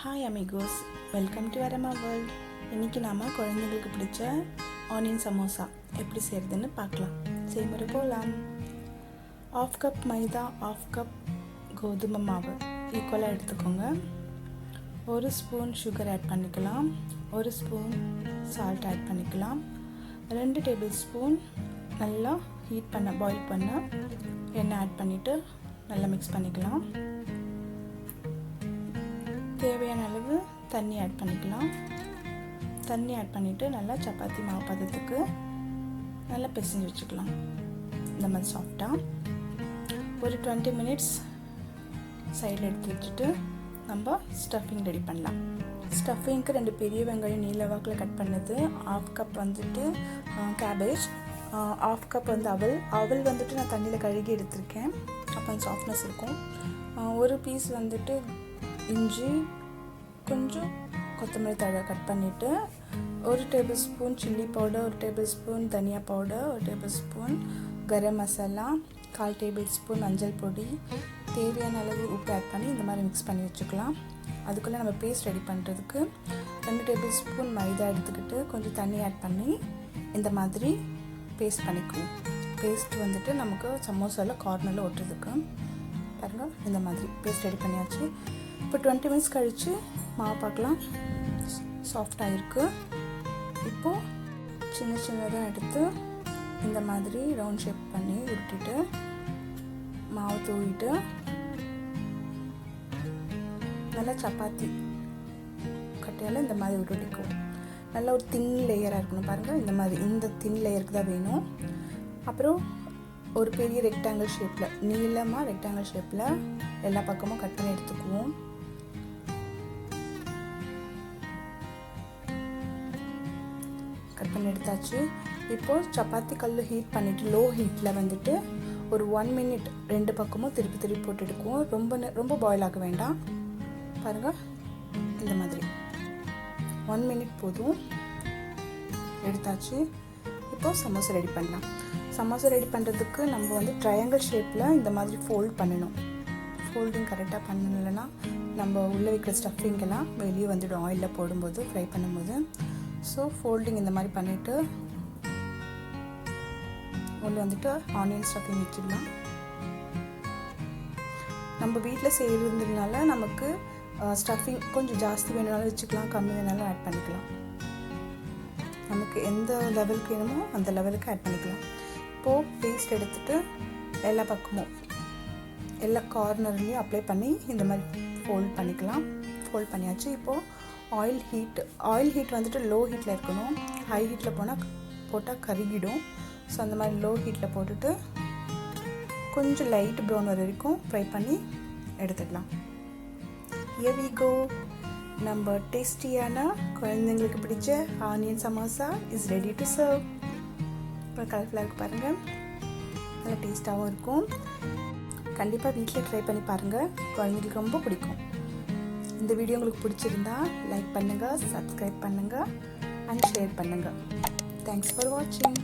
Hi amigos, welcome to VaRaMa World. இன்றைக்கி நாம் குழந்தைங்களுக்கு பிடிச்ச ஆனியன் சமோசா எப்படி செய்கிறதுன்னு பார்க்கலாம். செய்முறை போகலாம். 1/2 கப் மைதா, 1/2 கப் கோதுமை மாவு ஈக்குவலாக எடுத்துக்கோங்க. 1 ஸ்பூன் சுகர் ஆட் பண்ணிக்கலாம். 1 ஸ்பூன் சால்ட் ஆட் பண்ணிக்கலாம். 2 டேபிள் ஸ்பூன் நல்லா பாயில் பண்ண எண்ணெய் ஆட் பண்ணிவிட்டு நல்லா மிக்ஸ் பண்ணிக்கலாம். தேவையான அளவு தண்ணி ஆட் பண்ணிக்கலாம். தண்ணி ஆட் பண்ணிவிட்டு நல்லா சப்பாத்தி மாவு பதத்துக்கு நல்லா பிசைஞ்சு வச்சுக்கலாம். இந்த மாதிரி சாஃப்டாக ஒரு 20 மினிட்ஸ் சைடில் எடுத்து வச்சுட்டு நம்ம ஸ்டஃபிங் ரெடி பண்ணலாம். ஸ்டஃபிங்க்கு 2 பெரிய வெங்காயம் நீல வாக்கில் கட் பண்ணது, 1/2 கப் வந்துட்டு கேபேஜ், 1/2 கப் வந்து அவல் வந்துட்டு நான் தண்ணியில் கழுகி எடுத்திருக்கேன், அப்போ அந்த சாஃப்ட்னஸ் இருக்கும். 1 பீஸ் வந்துட்டு இஞ்சி, கொஞ்சம் கொத்தமல்லி தழை கட் பண்ணிவிட்டு 1 table spoon chilli powder, 1 table spoon தனியா powder, 1 table spoon garam masala, 1/4 table spoon மஞ்சள் பொடி, தேவையான அளவு உப்பு ஆட் பண்ணி இந்த மாதிரி மிக்ஸ் பண்ணி வச்சுக்கலாம். அதுக்குள்ளே நம்ம பேஸ்ட் ரெடி பண்ணுறதுக்கு 2 டேபிள் ஸ்பூன் மைதா எடுத்துக்கிட்டு கொஞ்சம் தண்ணி ஆட் பண்ணி இந்த மாதிரி பேஸ்ட் பண்ணிக்குவோம். பேஸ்ட் வந்துட்டு நமக்கு சமோசாவில் கார்னரில் ஒட்டுறதுக்கு பாருங்கள். இந்த மாதிரி பேஸ்ட் ரெடி பண்ணியாச்சு. இப்போ 20 மினிட்ஸ் கழித்து மாவு பார்க்கலாம். சாஃப்டாக இருக்குது. இப்போது சின்னதாக எடுத்து இந்த மாதிரி ரவுண்ட் ஷேப் பண்ணி உருட்டிட்டு மாவு தூவிட்டு நல்லா சப்பாத்தி கட்டையால் இந்த மாதிரி உருட்டிக்கும். நல்லா ஒரு தின் லேயராக இருக்கணும் பாருங்கள். இந்த தின் லேயருக்கு தான் வேணும். அப்புறம் ஒரு பெரிய ரெக்டாங்கிள் ஷேப்பில், நீளமாக ரெக்டாங்கிள் ஷேப்பில் எல்லா பக்கமும் கட் பண்ணி எடுத்துக்குவோம். கட் பண்ணி எடுத்தாச்சு. இப்போது சப்பாத்தி கல் ஹீட் பண்ணிவிட்டு லோ ஹீட்டில் வந்துட்டு ஒரு 1 மினிட் 2 பக்கமும் திருப்பி போட்டு எடுக்குவோம். ரொம்ப பாயில் ஆக வேண்டாம் பாருங்கள். இந்த மாதிரி 1 மினிட் போதும். எடுத்தாச்சு. இப்போது சமோசா ரெடி பண்ணலாம். சமோசா ரெடி பண்ணுறதுக்கு நம்ம வந்து ட்ரையாங்கிள் ஷேப்பில் இந்த மாதிரி ஃபோல்ட் பண்ணணும். ஃபோல்டிங் கரெக்டாக பண்ணலைன்னா நம்ம உள்ளே வைக்கிற ஸ்டஃபிங்கெல்லாம் வெளியே வந்துடும் ஆயிலில் போடும்போது, ஃப்ரை பண்ணும்போது. ஸோ ஃபோல்டிங் இந்த மாதிரி பண்ணிவிட்டு உள்ளே வந்துட்டு ஆனியன் ஸ்டஃபிங் வச்சிடலாம். நம்ம வீட்டில் செய்கிறதுனால நமக்கு ஸ்டஃபிங் கொஞ்சம் ஜாஸ்தி வேணுனாலும் வச்சுக்கலாம், கம்மி வேணாலும் ஆட் பண்ணிக்கலாம். நமக்கு எந்த லெவலுக்கு வேணுமோ அந்த லெவலுக்கு ஆட் பண்ணிக்கலாம். இப்போது பேஸ்ட் எடுத்துகிட்டு எல்லா பக்கமும் எல்லா கார்னர்லேயும் அப்ளை பண்ணி இந்த மாதிரி ஃபோல்ட் பண்ணிக்கலாம். ஃபோல்ட் பண்ணியாச்சு. இப்போது ஆயில் ஹீட் வந்துட்டு லோ ஹீட்டில் இருக்கணும். ஹை ஹீட்டில் போட்டால் கருகிடும். ஸோ அந்த மாதிரி லோ ஹீட்டில் போட்டுட்டு கொஞ்சம் லைட் ப்ரௌன் வரைக்கும் ஃப்ரை பண்ணி எடுத்துக்கலாம். Here we go. நம்ம டேஸ்டியான குழந்தைங்களுக்கு பிடிச்ச onion samosa is ready to serve. இப்போ கலர்ஃபுல்லாக இருக்குது பாருங்கள். நல்லா டேஸ்ட்டாகவும் இருக்கும். கண்டிப்பாக வீட்டில் ட்ரை பண்ணி பாருங்கள். குழந்தைங்களுக்கு ரொம்ப பிடிக்கும். இந்த வீடியோ உங்களுக்கு பிடிச்சிருந்தா லைக் பண்ணுங்கள், சப்ஸ்கிரைப் பண்ணுங்கள் அண்ட் ஷேர் பண்ணுங்கள். தேங்க்ஸ் ஃபார் வாட்சிங்.